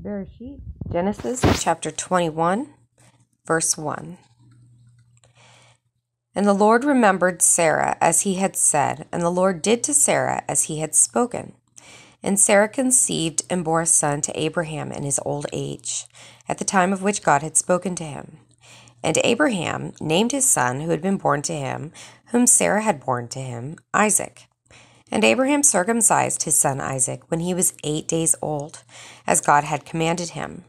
Bereshit, Genesis chapter 21, verse 1. And the Lord remembered Sarah as he had said, and the Lord did to Sarah as he had spoken. And Sarah conceived and bore a son to Abraham in his old age, at the time of which God had spoken to him. And Abraham named his son who had been born to him, whom Sarah had borne to him, Isaac. And Abraham circumcised his son Isaac when he was 8 days old, as God had commanded him.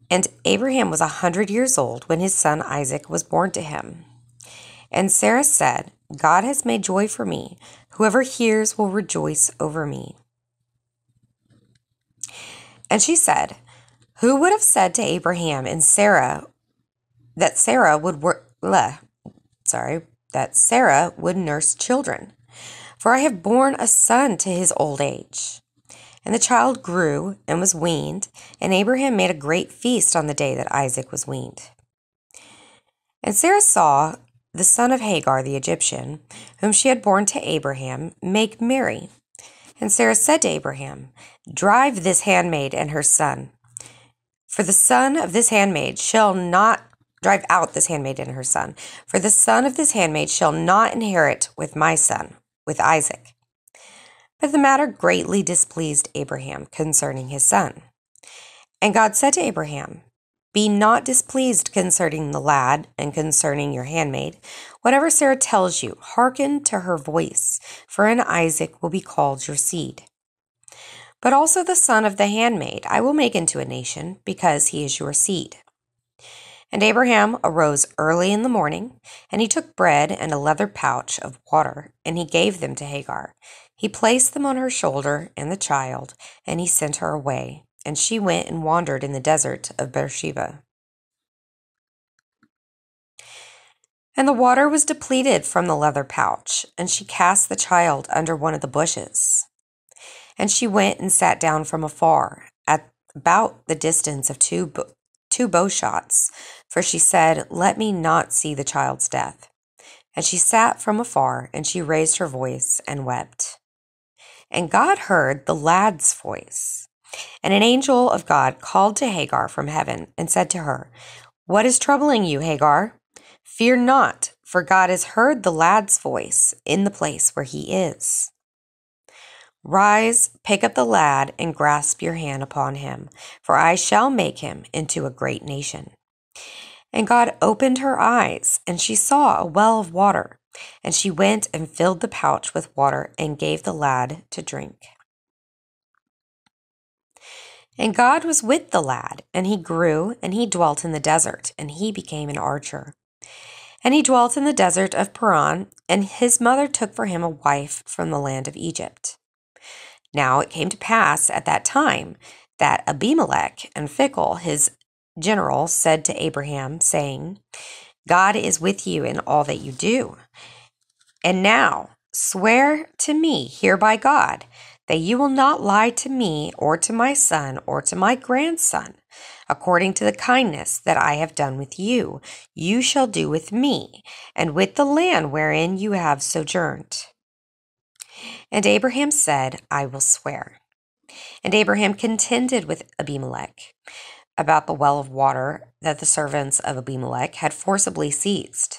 And Abraham was 100 years old when his son Isaac was born to him. And Sarah said, God has made joy for me. Whoever hears will rejoice over me. And she said, who would have said to Abraham and Sarah that Sarah would nurse children? For I have borne a son to his old age. And the child grew and was weaned, and Abraham made a great feast on the day that Isaac was weaned. And Sarah saw the son of Hagar the Egyptian, whom she had borne to Abraham, make merry. And Sarah said to Abraham, drive this handmaid and her son. For the son of this handmaid shall not drive out this handmaid and her son. For the son of this handmaid shall not inherit with my son, with Isaac. But the matter greatly displeased Abraham concerning his son. And God said to Abraham, be not displeased concerning the lad and concerning your handmaid. Whatever Sarah tells you, hearken to her voice, for in Isaac will be called your seed. But also the son of the handmaid I will make into a nation, because he is your seed. And Abraham arose early in the morning, and he took bread and a leather pouch of water, and he gave them to Hagar. He placed them on her shoulder and the child, and he sent her away. And she went and wandered in the desert of Beersheba. And the water was depleted from the leather pouch, and she cast the child under one of the bushes. And she went and sat down from afar, at about the distance of two bow shots, for she said, let me not see the child's death. And she sat from afar, and she raised her voice and wept. And God heard the lad's voice. And an angel of God called to Hagar from heaven and said to her, what is troubling you, Hagar? Fear not, for God has heard the lad's voice in the place where he is. Rise, pick up the lad, and grasp your hand upon him, for I shall make him into a great nation. And God opened her eyes, and she saw a well of water, and she went and filled the pouch with water and gave the lad to drink. And God was with the lad, and he grew, and he dwelt in the desert, and he became an archer. And he dwelt in the desert of Paran, and his mother took for him a wife from the land of Egypt. Now it came to pass at that time that Abimelech and Phicol, his general, said to Abraham, saying, God is with you in all that you do. And now swear to me here by God, that you will not lie to me or to my son or to my grandson. According to the kindness that I have done with you, you shall do with me, and with the land wherein you have sojourned. And Abraham said, I will swear. And Abraham contended with Abimelech about the well of water that the servants of Abimelech had forcibly seized.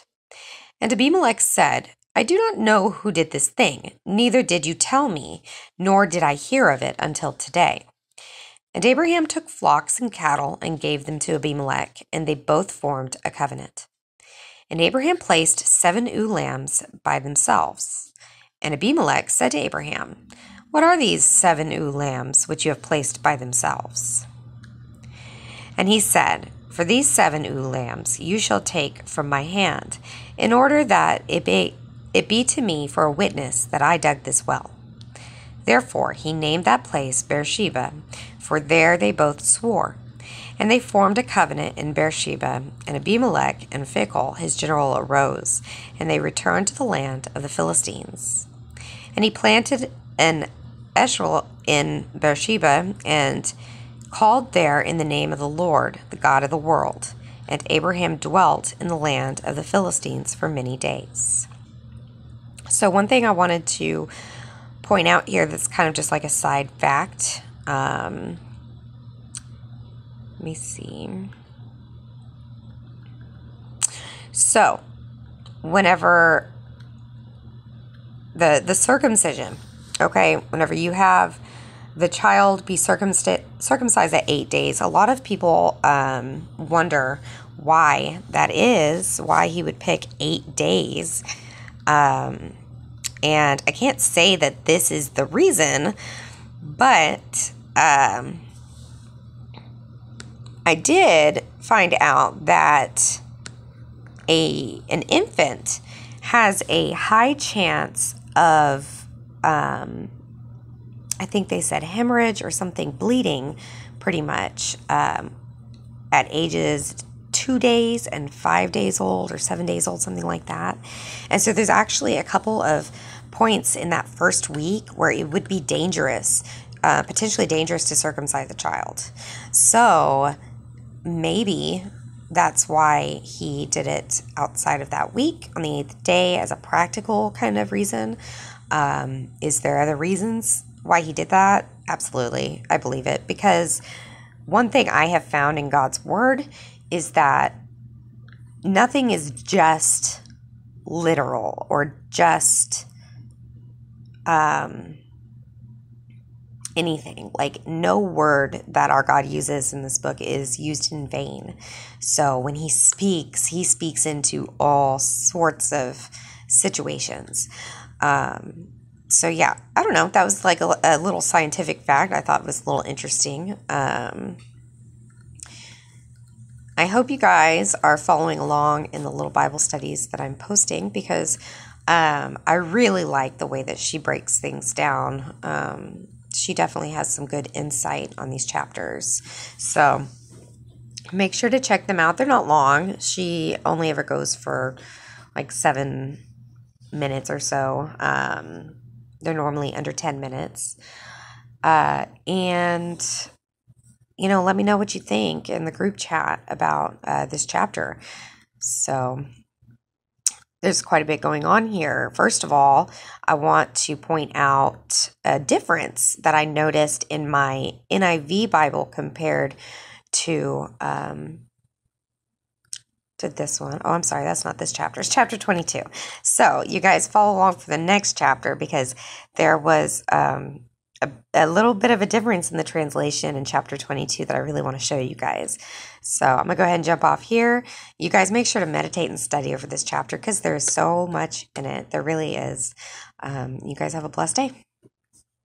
And Abimelech said, I do not know who did this thing, neither did you tell me, nor did I hear of it until today. And Abraham took flocks and cattle and gave them to Abimelech, and they both formed a covenant. And Abraham placed 7 ewe lambs by themselves. And Abimelech said to Abraham, what are these 7 ewe lambs which you have placed by themselves? And he said, for these 7 ewe lambs you shall take from my hand, in order that it be to me for a witness that I dug this well. Therefore he named that place Beersheba, for there they both swore. And they formed a covenant in Beersheba, and Abimelech and Phicol his general arose, and they returned to the land of the Philistines. And he planted an Eshel in Beersheba, and called there in the name of the Lord, the God of the world. And Abraham dwelt in the land of the Philistines for many days. So one thing I wanted to point out here that's kind of just like a side fact Let me see. So, whenever the circumcision, okay, whenever you have the child be circumcised at 8 days, a lot of people wonder why that is, why he would pick 8 days. And I can't say that this is the reason, but I did find out that an infant has a high chance of, I think they said hemorrhage or something, bleeding pretty much at ages 2 days and 5 days old or 7 days old, something like that. And so there's actually a couple of points in that first week where it would be dangerous, potentially dangerous to circumcise the child. So maybe that's why he did it outside of that week on the 8th day as a practical kind of reason. Is there other reasons why he did that? Absolutely. I believe it, because one thing I have found in God's word is that nothing is just literal or just anything. Like, no word that our God uses in this book is used in vain. So when he speaks into all sorts of situations. So yeah, I don't know. That was like a little scientific fact I thought was a little interesting. I hope you guys are following along in the little Bible studies that I'm posting, because I really like the way that she breaks things down. She definitely has some good insight on these chapters. So make sure to check them out. They're not long. She only ever goes for like 7 minutes or so. They're normally under 10 minutes. And, let me know what you think in the group chat about this chapter. So there's quite a bit going on here. First of all, I want to point out a difference that I noticed in my NIV Bible compared to this one. Oh, I'm sorry, that's not this chapter. It's chapter 22. So you guys follow along for the next chapter, because there was a little bit of a difference in the translation in chapter 22 that I really want to show you guys. So I'm going to go ahead and jump off here. You guys make sure to meditate and study over this chapter, because there is so much in it. There really is. You guys have a blessed day.